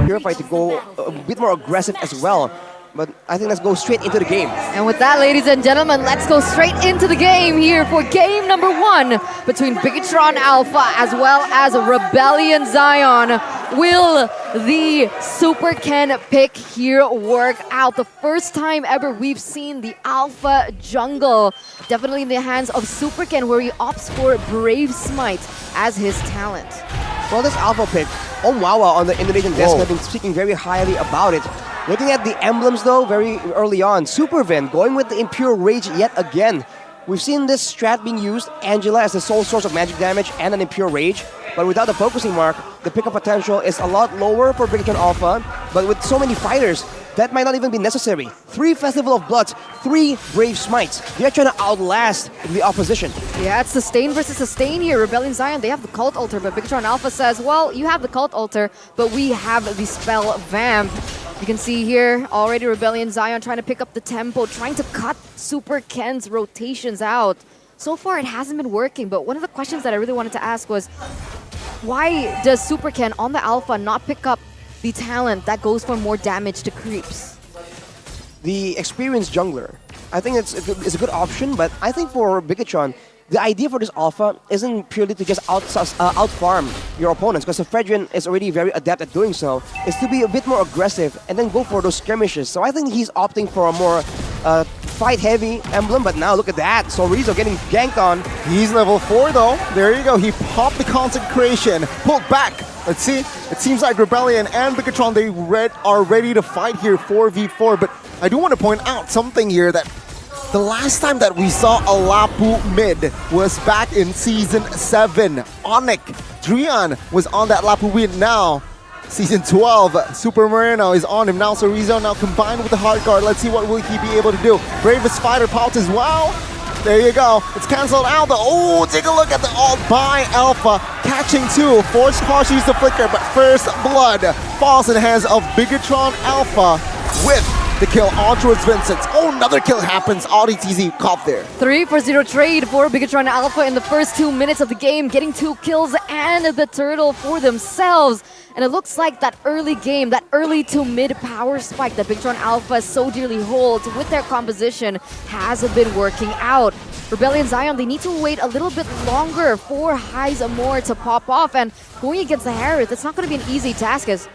Purify to go a bit more aggressive as well. But I think let's go straight into the game. And with that, ladies and gentlemen, let's go straight into the game here for game number 1 between BIGETRON Alpha as well as Rebellion Zion. Will the Super Ken pick here work out? The first time ever we've seen the Alpha jungle definitely in the hands of Super Ken, where he opts for Brave Smite as his talent. Well, this Alpha pick, Omwawa on the Indonesian desk have been speaking very highly about it. Looking at the emblems though, very early on, Super Vin going with the Impure Rage yet again. We've seen this strat being used, Angela as the sole source of magic damage and an Impure Rage, but without the focusing mark, the pickup potential is a lot lower for BIGETRON Alpha, but with so many fighters, that might not even be necessary. 3 Festival of Bloods, 3 Brave Smites. They're trying to outlast the opposition. Yeah, it's sustain versus sustain here. Rebellion Zion, they have the Cult Altar, but BIGETRON Alpha says, well, you have the Cult Altar, but we have the Spell Vamp. You can see here already Rebellion Zion trying to pick up the tempo, trying to cut Super Ken's rotations out. So far, it hasn't been working, but one of the questions that I really wanted to ask was, why does Super Ken on the Alpha not pick up the talent that goes for more damage to creeps? The experienced jungler, I think it's a good option, but I think for BIGETRON, the idea for this Alpha isn't purely to just out-farm your opponents, because the Fredrin is already very adept at doing so. It's to be a bit more aggressive and then go for those skirmishes. So I think he's opting for a more fight-heavy emblem, but now look at that. Sorizo getting ganked on. He's level 4 though. There you go. He popped the Consecration, pulled back. Let's see. It seems like Rebellion and BIGETRON, they are ready to fight here 4v4, but I do want to point out something here that the last time that we saw a Lapu mid was back in Season 7. Onic, Drian was on that Lapu mid now. Season 12, Super Marino is on him now. Sorizo now combined with the hard guard. Let's see what will he be able to do. Bravest Fighter popped as well. There you go. It's cancelled out. Oh, take a look at the ult by Alpha. Catching 2. Forced Harsh use the flicker, but first blood falls in the hands of BIGETRON Alpha with the kill on towards Vincent. Oh, another kill happens. RDTZ caught there. 3-for-0 trade for BIGETRON Alpha in the first 2 minutes of the game, getting 2 kills and the turtle for themselves. And it looks like that early game, that early to mid power spike that BIGETRON Alpha so dearly holds with their composition has been working out. Rebellion Zion, they need to wait a little bit longer for Highs Amore to pop off. And going against the Harith, it's not going to be an easy task as,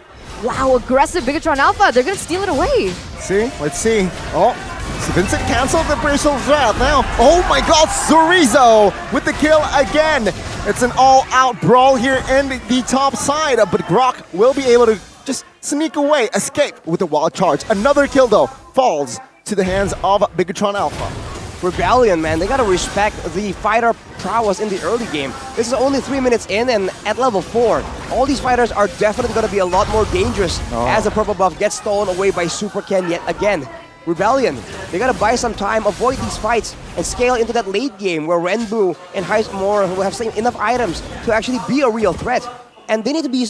wow, aggressive BIGETRON Alpha. They're going to steal it away. See, let's see. Oh, so Vincent canceled the Bristol Draft now. Oh my god, Sorizo with the kill again. It's an all-out brawl here in the top side, but Grok will be able to just sneak away, escape with the wild charge. Another kill though falls to the hands of BIGETRON Alpha. Rebellion, man, they gotta respect the fighter prowess in the early game. This is only 3 minutes in, and at level 4, all these fighters are definitely gonna be a lot more dangerous as the purple buff gets stolen away by Super Ken yet again. Rebellion, they gotta buy some time, avoid these fights, and scale into that late game where Renbu and Heismore will have enough items to actually be a real threat. And they need to be,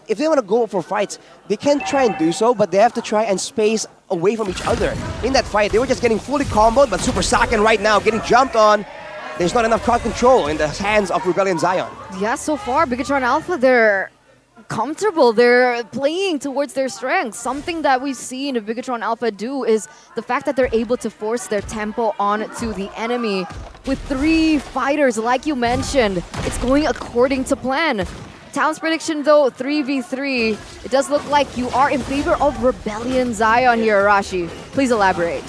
if they want to go for fights, they can try and do so, but they have to try and space away from each other. In that fight, they were just getting fully comboed, but Super Saiyan right now getting jumped on. There's not enough crowd control in the hands of Rebellion Zion. Yeah, so far, BIGETRON Alpha, they're comfortable. They're playing towards their strengths. Something that we've seen BIGETRON Alpha do is the fact that they're able to force their tempo onto the enemy. With 3 fighters, like you mentioned, it's going according to plan. Town's prediction though, 3v3. It does look like you are in favor of Rebellion Zion here, Arashi. Please elaborate.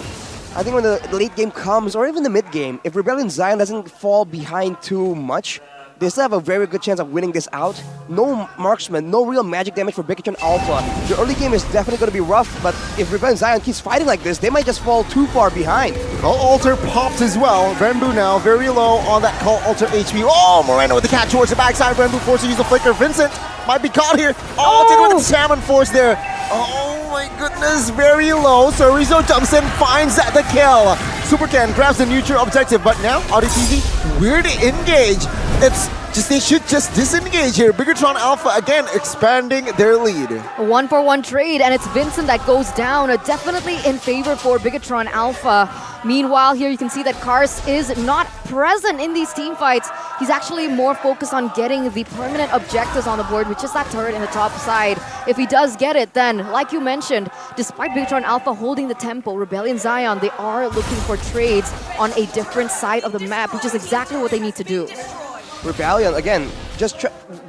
I think when the late game comes, or even the mid game, if Rebellion Zion doesn't fall behind too much, they still have a very good chance of winning this out. No marksman, no real magic damage for BIGETRON Alpha. The early game is definitely going to be rough, but if Rebellion Zion keeps fighting like this, they might just fall too far behind. Cult Altar popped as well. Renbu now very low on that Cult Altar HP. Oh, Moreno with the catch towards the backside. Renbu forced to use the flicker. Vincent might be caught here. Oh, take a look at the Salmon Force there. Oh my goodness, very low. Sorizo jumps in, finds the kill. Super Ken grabs the neutral objective, but now RDTZ, weird engage. It's just, they should just disengage here. BIGETRON Alpha again expanding their lead. A 1-for-1 trade, and it's Vincent that goes down. Definitely in favor for BIGETRON Alpha. Meanwhile, here you can see that Kars is not present in these team fights. He's actually more focused on getting the permanent objectives on the board, which is that turret in the top side. If he does get it, then, like you mentioned, despite BIGETRON Alpha holding the tempo, Rebellion Zion, they are looking for trades on a different side of the map, which is exactly what they need to do. Rebellion, again, just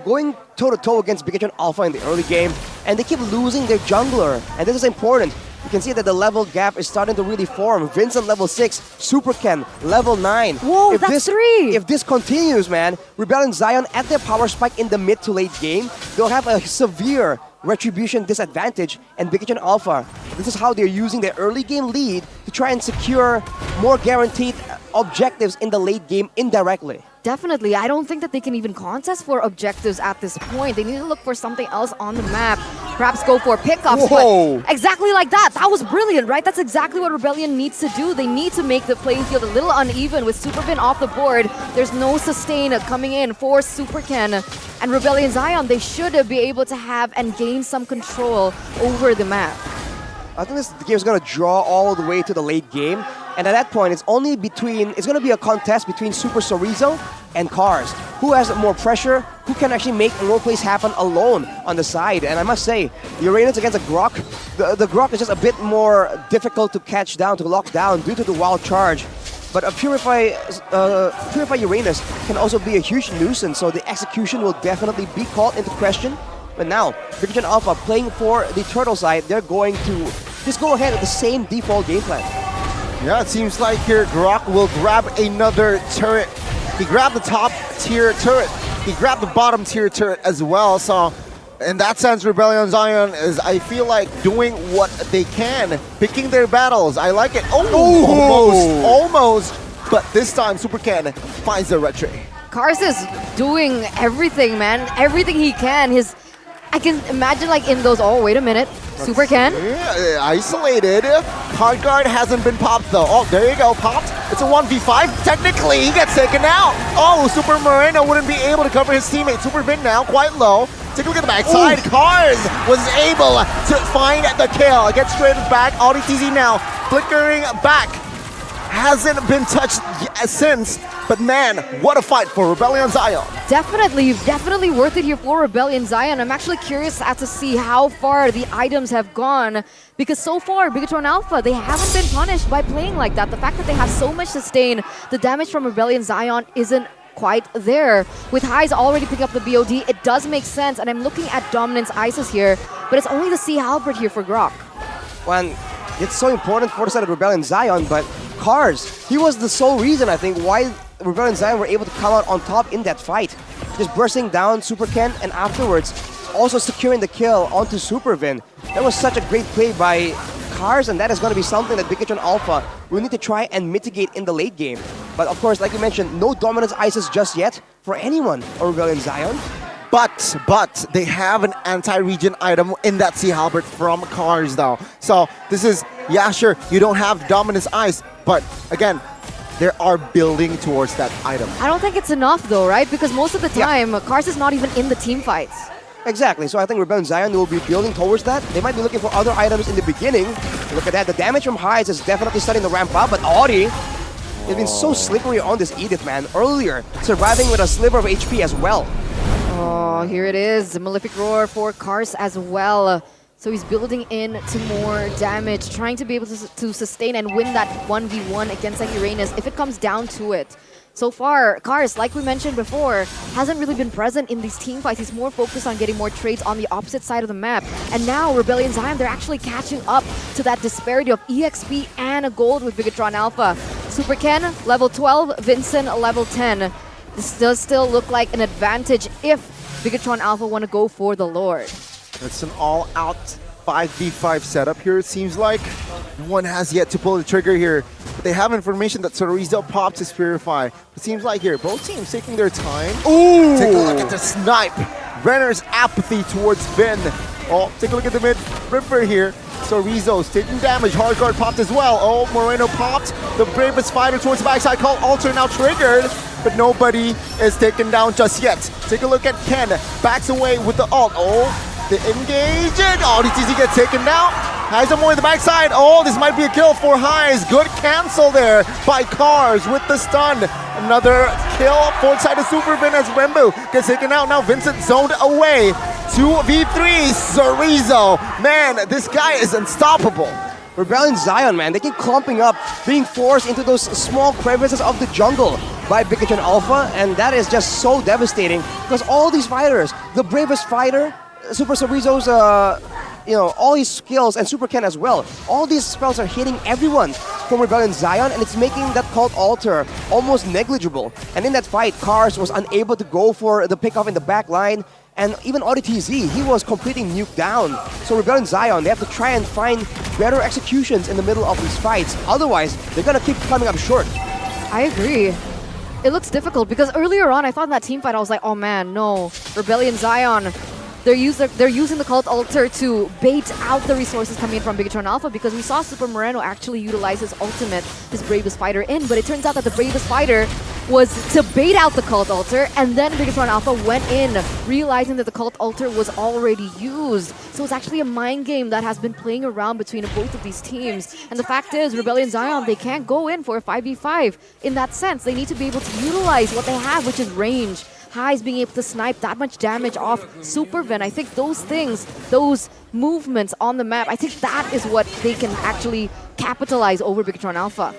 going toe-to-toe against BIGETRON Alpha in the early game, and they keep losing their jungler, and this is important. You can see that the level gap is starting to really form. Vincent level 6, Super Ken level 9. Whoa, that's 3! If this continues, man, Rebellion Zion at their power spike in the mid to late game, they'll have a severe retribution disadvantage, and BIGETRON Alpha, this is how they're using their early game lead to try and secure more guaranteed objectives in the late game indirectly. Definitely. I don't think that they can even contest for objectives at this point. They need to look for something else on the map. Perhaps go for pickups. Whoa. But exactly like that. That was brilliant, right? That's exactly what Rebellion needs to do. They need to make the playing field a little uneven with Supervin off the board. There's no sustain coming in for Super Ken. And Rebellion Zion, they should be able to have and gain some control over the map. I think this game is going to draw all the way to the late game. And at that point, it's going to be a contest between Super Chorizo and Cars. Who has more pressure? Who can actually make more plays happen alone on the side? And I must say, Uranus against a Grok, the Grok is just a bit more difficult to catch down, to lock down due to the wild charge. But a Purify Uranus can also be a huge nuisance, so the execution will definitely be called into question. But now, BIGETRON Alpha playing for the turtle side, they're going to just go ahead with the same default game plan. Yeah, it seems like here Grok will grab another turret. He grabbed the top tier turret. He grabbed the bottom tier turret as well. So in that sense, Rebellion Zion is, I feel like, doing what they can, picking their battles. I like it. Oh, almost. But this time, Super Ken finds the retry. Cars is doing everything, man. Everything he can. I can imagine like in those, oh, wait a minute. Super Ken? Yeah, isolated. Hard guard hasn't been popped though. Oh, there you go, popped. It's a 1v5. Technically, he gets taken out. Oh, Super Moreno wouldn't be able to cover his teammate. Super Vin now, quite low. Take a look at the backside. Cars was able to find the kill. Gets straight back. AudiTZ now flickering back. Hasn't been touched since, but man, what a fight for Rebellion Zion. Definitely worth it here for Rebellion Zion. I'm actually curious as to see how far the items have gone, because so far, BIGETRON Alpha, they haven't been punished by playing like that. The fact that they have so much sustain, the damage from Rebellion Zion isn't quite there. With Highs already picking up the BOD, it does make sense, and I'm looking at Dominance Isis here, but it's only the Sea Halberd here for Grok. Well, it's so important for the side of Rebellion Zion, but Cars, he was the sole reason, I think, why Rebellion Zion were able to come out on top in that fight. Just bursting down Super Ken, and afterwards also securing the kill onto Super Vin. That was such a great play by Cars, and that is going to be something that BIGETRON Alpha will need to try and mitigate in the late game. But of course, like you mentioned, no Dominance Isis just yet for anyone or Rebellion Zion. But they have an anti-regen item in that Sea Halberd from Cars though. So this is, yeah, sure, you don't have Dominance Ice, but again, they are building towards that item. I don't think it's enough though, right? Because most of the time, Cars is not even in the team fights. Exactly, so I think Rebellion Zion will be building towards that. They might be looking for other items in the beginning. Look at that, the damage from Highs is definitely starting to ramp up, but Audi has been so slippery on this Edith, man. Earlier, surviving with a sliver of HP as well. Oh, here it is. The Malefic Roar for Cars as well. So he's building in to more damage, trying to be able to sustain and win that 1v1 against that Uranus if it comes down to it. So far, Cars, like we mentioned before, hasn't really been present in these team fights. He's more focused on getting more trades on the opposite side of the map. And now, Rebellion Zion, they're actually catching up to that disparity of EXP and a gold with BIGETRON Alpha. Super Ken, level 12, Vincent, level 10. This does still look like an advantage if BIGETRON Alpha want to go for the Lord. It's an all-out 5v5 setup here, it seems like. No one has yet to pull the trigger here. But they have information that Chorizo popped his Purify. It seems like here, both teams taking their time. Ooh! Take a look at the snipe. Renner's apathy towards Vin. Oh, take a look at the mid Ripper here. Chorizo's taking damage. Hard guard popped as well. Oh, Moreno popped. The bravest fighter towards the backside. Call Alter now triggered. But nobody is taken down just yet. Take a look at Ken. Backs away with the ult. Oh, the engage. And AudiTZ gets taken down. Highs are more in the backside. Oh, this might be a kill for Highs. Good cancel there by Cars with the stun. Another kill forward side of Super Vin as Rembu gets taken out. Now Vincent zoned away. 2v3, Chorizo. Man, this guy is unstoppable. Rebellion Zion, man, they keep clumping up, being forced into those small crevices of the jungle by BIGETRON Alpha, and that is just so devastating because all these fighters, the bravest fighter, Super Chorizo's, all his skills, and Super Ken as well, all these spells are hitting everyone from Rebellion Zion, and it's making that Cult Altar almost negligible. And in that fight, Cars was unable to go for the pickoff in the back line. And even ODTZ, he was completely nuked down. So Rebellion Zion, they have to try and find better executions in the middle of these fights. Otherwise, they're gonna keep coming up short. I agree. It looks difficult because earlier on, I thought in that team fight, I was like, oh man, no. Rebellion Zion, they're using the Cult Altar to bait out the resources coming in from BIGETRON Alpha because we saw Super Moreno actually utilize his ultimate, his Bravest Fighter in, but it turns out that the Bravest Fighter was to bait out the Cult Altar, and then BIGETRON Alpha went in, realizing that the Cult Altar was already used. So it's actually a mind game that has been playing around between both of these teams. And the fact is, Rebellion Zion, they can't go in for a 5v5 in that sense. They need to be able to utilize what they have, which is range. Highs being able to snipe that much damage off Super Ven. I think those things, those movements on the map, I think that is what they can actually capitalize over BIGETRON Alpha.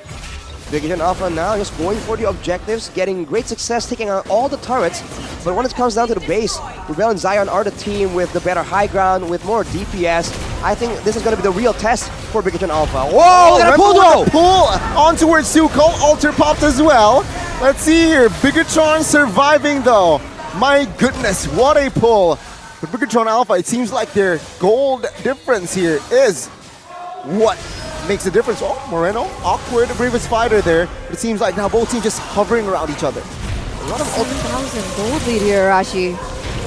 BIGETRON Alpha now just going for the objectives, getting great success, taking out all the turrets. But when it comes down to the base, Rebellion Zion are the team with the better high ground, with more DPS. I think this is going to be the real test for BIGETRON Alpha. Whoa, Red Bull pull on towards Su. Cult Altar popped as well. Let's see here. BIGETRON surviving though. My goodness, what a pull. But BIGETRON Alpha, it seems like their gold difference here is what makes a difference. Oh, Moreno, awkward, bravest fighter there. But it seems like now both teams just hovering around each other. A lot of 7,000 gold lead here, Arashi.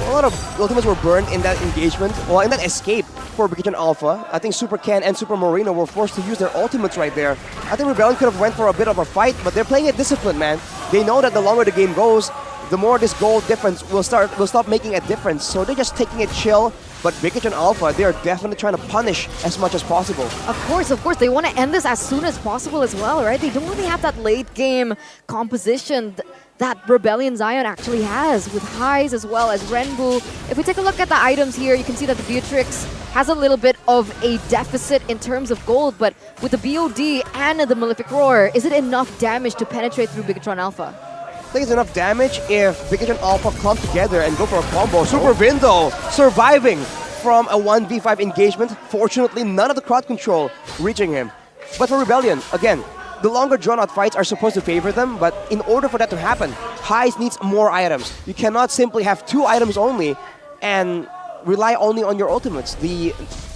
A lot of ultimates were burned in that engagement, well, in that escape for BIGETRON Alpha. I think Super Ken and Super Moreno were forced to use their ultimates right there. I think Rebellion could have went for a bit of a fight, but they're playing it disciplined, man. They know that the longer the game goes, the more this gold difference will stop making a difference. So they're just taking it chill. But BIGETRON Alpha, they are definitely trying to punish as much as possible. Of course. They want to end this as soon as possible as well, right? They don't really have that late game composition that Rebellion Zion actually has, with Highs as well as Renbu. If we take a look at the items here, you can see that the Beatrix has a little bit of a deficit in terms of gold, but with the BOD and the Malefic Roar, is it enough damage to penetrate through BIGETRON Alpha? I think it's enough damage if BIGETRON Alpha clump together and go for a combo. Super Vin though, surviving from a 1v5 engagement. Fortunately, none of the crowd control reaching him. But for Rebellion, again, the longer drawn-out fights are supposed to favor them, but in order for that to happen, Highs needs more items. You cannot simply have 2 items only and rely only on your ultimates. The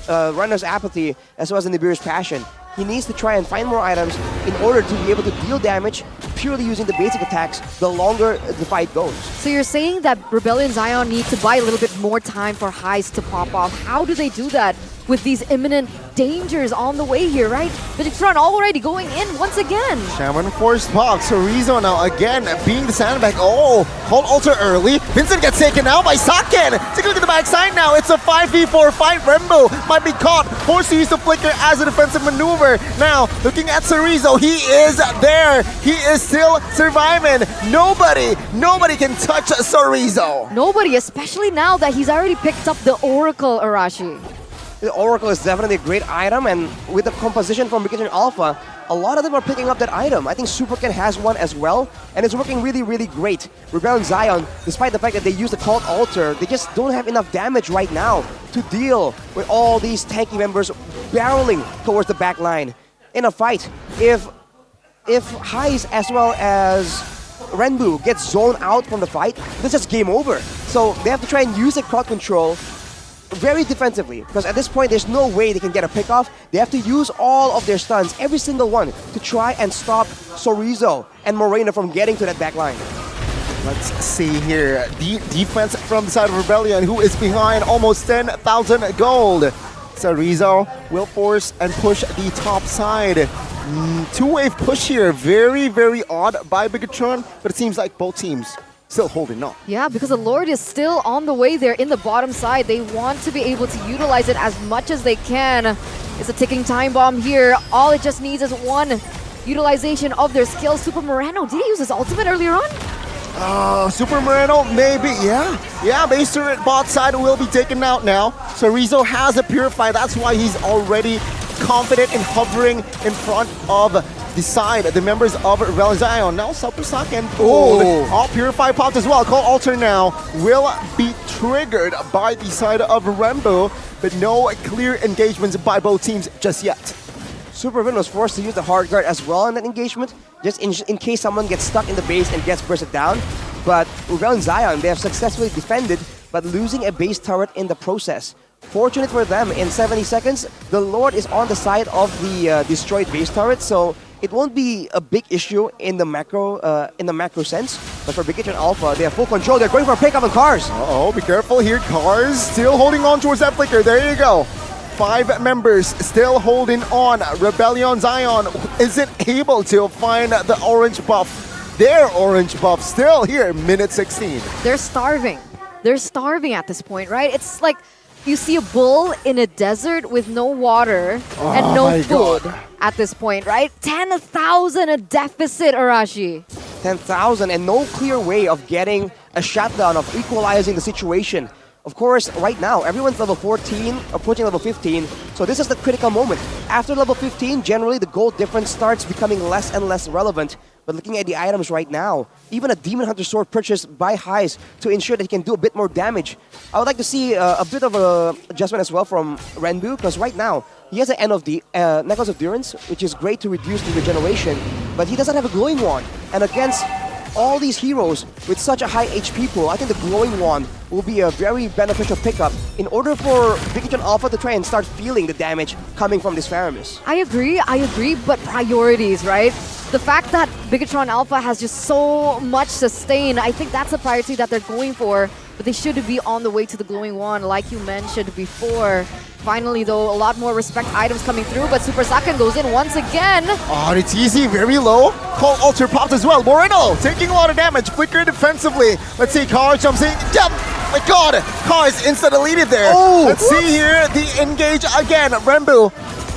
Runner's Apathy as well as the Nibiru's Passion. He needs to try and find more items in order to be able to deal damage purely using the basic attacks the longer the fight goes. So you're saying that Rebellion Zion need to buy a little bit more time for Highs to pop off. How do they do that with these imminent dangers on the way here, right? BIGETRON already going in once again. Shaman forced pop. Chorizo now again being the sandbag. Oh, Cult Altar early. Vincent gets taken out by Saken. Take a look at the backside now. It's a 5v4 fight. Rembo might be caught. Forced to use the flicker as a defensive maneuver. Now, looking at Chorizo, he is there. He is still surviving. Nobody can touch Chorizo. Nobody, especially now that he's already picked up the Oracle, Arashi. The Oracle is definitely a great item, and with the composition from BIGETRON Alpha, a lot of them are picking up that item. I think Super Ken has one as well, and it's working really, really great. Rebellion Zion, despite the fact that they use the Cult Altar, they just don't have enough damage right now to deal with all these tanky members barreling towards the back line. In a fight, if Highs as well as Renbu gets zoned out from the fight, this is game over. So they have to try and use the crowd control very defensively, because at this point there's no way they can get a pick off. They have to use all of their stuns, every single one, to try and stop Chorizo and Moreno from getting to that back line. Let's see here. The defense from the side of Rebellion, who is behind almost 10,000 gold. Chorizo will force and push the top side. Two-wave push here. Very, very odd by BIGETRON, but it seems like both teams still holding on. Yeah, because the Lord is still on the way there in the bottom side. They want to be able to utilize it as much as they can. It's a ticking time bomb here. All it just needs is one utilization of their skills. Super Moreno, did he use his ultimate earlier on? Super Moreno, maybe, yeah. Yeah, base turret bot side will be taken out now. So Rizzo has a Purify, that's why he's already confident in hovering in front of the side, the members of Rebel Zion. Now Super Saiyan, all Purify popped as well. Call Alter now will be triggered by the side of Rembo, but no clear engagements by both teams just yet. Super Vin was forced to use the hard guard as well in that engagement, just in case someone gets stuck in the base and gets bursted down. But Rebel Zion, they have successfully defended, but losing a base turret in the process. Fortunate for them, in 70 seconds, the Lord is on the side of the destroyed base turret, so it won't be a big issue in the macro sense. But for BIGETRON Alpha, they have full control. They're going for a pickup on Cars. Uh-oh, be careful here. Cars still holding on towards that flicker. There you go. 5 members still holding on. Rebellion Zion isn't able to find the orange buff. Their orange buff still here, minute 16. They're starving. They're starving at this point, right? It's like you see a bull in a desert with no water and no food at this point, right? 10,000 a deficit, Arashi. 10,000 and no clear way of getting a shutdown, of equalizing the situation. Of course, right now, everyone's level 14, approaching level 15, so this is the critical moment. After level 15, generally the gold difference starts becoming less and less relevant. But looking at the items right now, even a Demon Hunter Sword purchased by Heist to ensure that he can do a bit more damage. I would like to see a bit of an adjustment as well from Renbu, because right now, he has an end of the Necklace of Durance, which is great to reduce the regeneration, but he doesn't have a Glowing Wand. And against all these heroes with such a high HP pool, I think the Glowing Wand will be a very beneficial pickup in order for BIGETRON Alpha to try and start feeling the damage coming from this Faramis. I agree, but priorities, right? The fact that BIGETRON Alpha has just so much sustain, I think that's a priority that they're going for, but they should be on the way to the Glowing Wand, like you mentioned before. Finally, though, a lot more respect items coming through, but Super Saiyan goes in once again. Oh, it's easy, very low. Call Alter popped as well. Moreno taking a lot of damage. Flicker defensively. Let's see, Car jumps in. Yep. My God, Car is insta-deleted there. Let's see here, the engage again. Rembu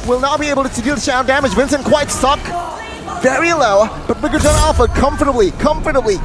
will not be able to deal the shadow damage. Vincent quite stuck. Very low, but BIGETRON Alpha comfortably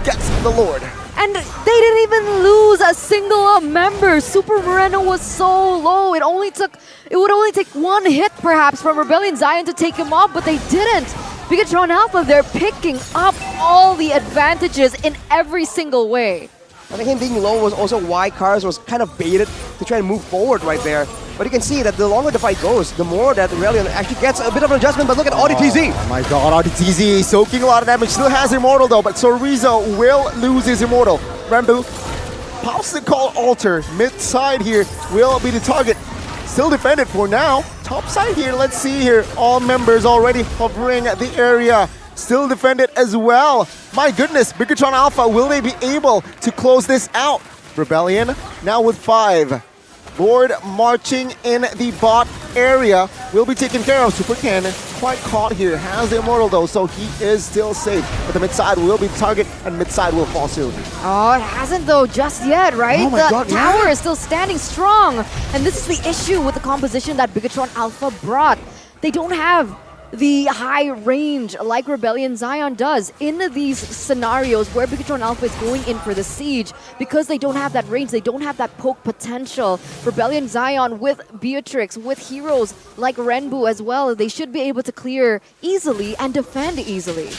gets the Lord. And they didn't even lose a single member. Super Moreno was so low. It would only take one hit perhaps from Rebellion Zion to take him off, but they didn't. BIGETRON Alpha, they're picking up all the advantages in every single way. I think him being low was also why Cars was kind of baited to try and move forward right there. But you can see that the longer the fight goes, the more that Rebellion actually gets a bit of an adjustment. But look at AudiTZ. Oh my God, AudiTZ soaking a lot of damage. Still has Immortal though, but Sorizo will lose his Immortal. Rembu pops the Call Alter. Mid-side here will be the target. Still defended for now. Top side here, let's see here. All members already hovering the area. Still defended as well. My goodness, BIGETRON Alpha, will they be able to close this out? Rebellion now with 5. Lord marching in the bot area will be taken care of. Super Cannon quite caught here. Has the Immortal though, so he is still safe. But the mid-side will be the target and mid-side will fall soon. Oh, it hasn't though just yet, right? Oh my God, tower is still standing strong. And this is the issue with the composition that BIGETRON Alpha brought. They don't have the high range like Rebellion Zion does in these scenarios where BIGETRON Alpha is going in for the siege. Because they don't have that range, they don't have that poke potential. Rebellion Zion with Beatrix, with heroes like Renbu as well, they should be able to clear easily and defend easily.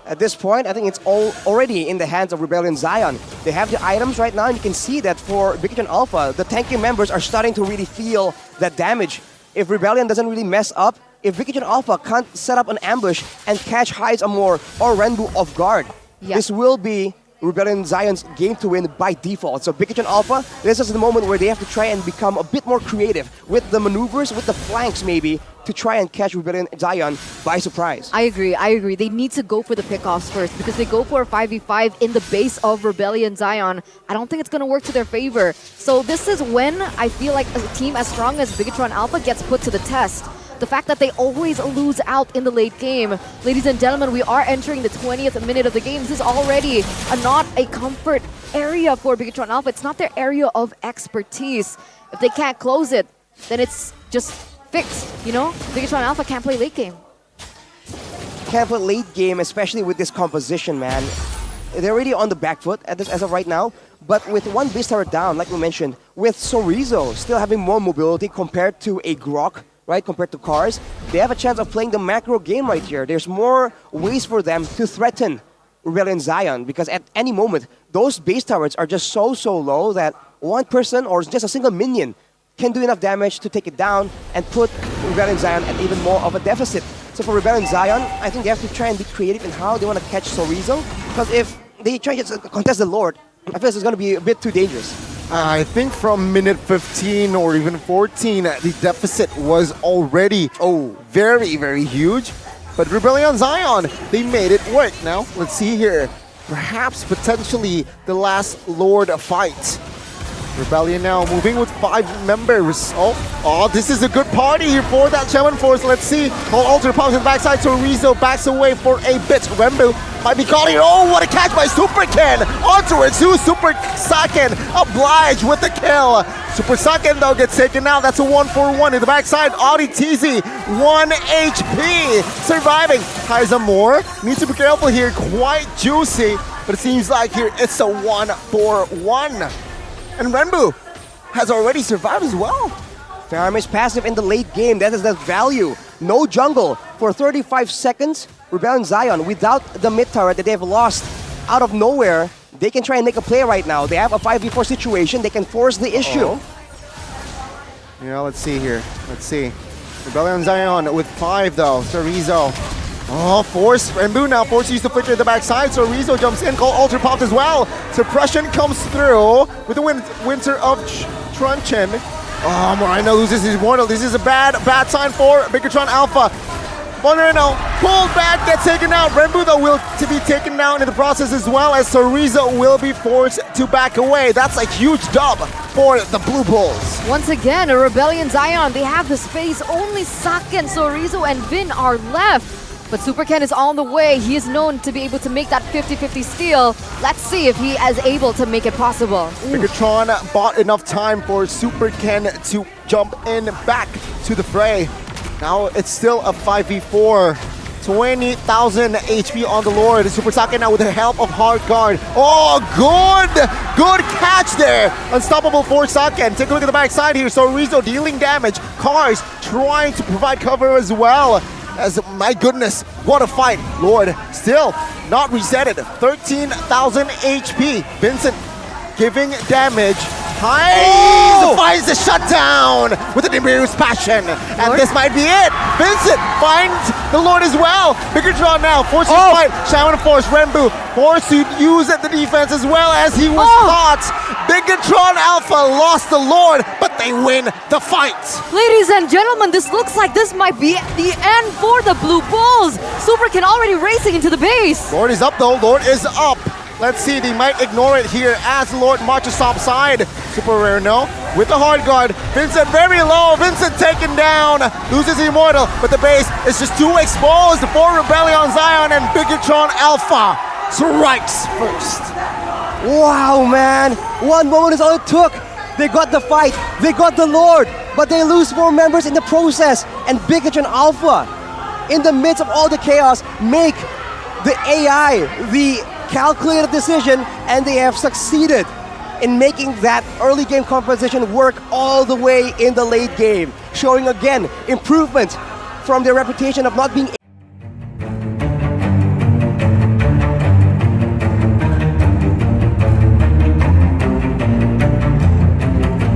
At this point, I think it's already in the hands of Rebellion Zion. They have the items right now, and you can see that for BIGETRON Alpha, the tanky members are starting to really feel that damage. If Rebellion doesn't really mess up, if BIGETRON Alpha can't set up an ambush and catch Heist Amor or Renbu off guard, this will be Rebellion Zion's game to win by default. So BIGETRON Alpha, this is the moment where they have to try and become a bit more creative with the maneuvers, with the flanks maybe, to try and catch Rebellion Zion by surprise. I agree. They need to go for the pickoffs first because they go for a 5v5 in the base of Rebellion Zion. I don't think it's going to work to their favor. So this is when I feel like a team as strong as BIGETRON Alpha gets put to the test. The fact that they always lose out in the late game. Ladies and gentlemen, we are entering the 20th minute of the game. This is already not a comfort area for BIGETRON Alpha. It's not their area of expertise. If they can't close it, then it's just fixed. You know, BIGETRON Alpha can't play late game. Can't play late game, especially with this composition, man. They're already on the back foot as of right now, but with one base tower down, like we mentioned, with Sorizo still having more mobility compared to a Grok, right, compared to Cars, they have a chance of playing the macro game right here. There's more ways for them to threaten Rebellion Zion, because at any moment, those base towers are just so low that one person or just a single minion can do enough damage to take it down and put Rebellion Zion at even more of a deficit. So for Rebellion Zion, I think they have to try and be creative in how they want to catch Sorizo, because if they try to contest the Lord, I feel this is going to be a bit too dangerous. I think from minute 15 or even 14, the deficit was already very huge. But Rebellion Zion, they made it work. Now, let's see here. Perhaps potentially the last Lord fight. Rebellion now moving with 5 members. Oh, this is a good party here for that Shaman Force. Let's see. Call Alter pops in the backside. Sorizo backs away for a bit. Rembu might be calling it. Oh, what a catch by Super Ken. Onto it. Super Saken obliged with the kill. Super Saken though gets taken out. That's a 1-for-1 in the backside. Audi TZ, 1 HP. Surviving. Kaiser Moore needs to be careful here. Quite juicy. But it seems like here it's a 1-for-1. And Renbu has already survived as well. Faramir passive in the late game, that is the value. No jungle for 35 seconds. Rebellion Zion, without the mid turret that they've lost out of nowhere, they can try and make a play right now. They have a 5v4 situation, they can force the issue. Yeah, let's see here. Let's see. Rebellion Zion with 5 though. Sorizo. Oh, force Renbu now forces to flicker the backside. So Rizzo jumps in, call Ultra Popped as well. Suppression comes through with the Winter of Truncheon. Oh, Moreno loses his Immortal. This is a bad sign for BIGETRON Alpha. Moreno pulled back, gets taken out. Renbu though will to be taken down in the process as well, as Sorizo will be forced to back away. That's a huge dub for the Blue Bulls. Once again, a Rebellion Zion. They have the space. Only Saken, Sorizo, and Vin are left. But Super Ken is on the way. He is known to be able to make that 50-50 steal. Let's see if he is able to make it possible. BIGETRON bought enough time for Super Ken to jump in back to the fray. Now it's still a 5v4. 20,000 HP on the Lord. Super Sake now with the help of Hard Guard. Oh, good catch there. Unstoppable for Saken. Take a look at the backside here. So Rizzo dealing damage. Cars trying to provide cover as well. As, my goodness, what a fight. Lord still not resetted. 13,000 HP. Vincent giving damage. Finds the shutdown with an Imperious Passion. And this might be it. Vincent finds the Lord as well. BIGETRON now forced to fight. Shaman Force, Renbu forced to use the defense as well as he was caught. BIGETRON Alpha lost the Lord, but they win the fight. Ladies and gentlemen, this looks like this might be the end for the Blue Bulls. Super Ken already racing into the base. Lord is up though. Lord is up. Let's see, they might ignore it here as Lord marches topside. Super Rare no. With the Hard Guard, Vincent very low. Vincent taken down. Loses Immortal, but the base is just too exposed for Rebellion Zion, and BIGETRON Alpha strikes first. Wow, man. One moment is all it took. They got the fight. They got the Lord. But they lose 4 members in the process. And BIGETRON Alpha, in the midst of all the chaos, make the AI, the calculated decision, and they have succeeded in making that early game composition work all the way in the late game, showing again improvement from their reputation of not being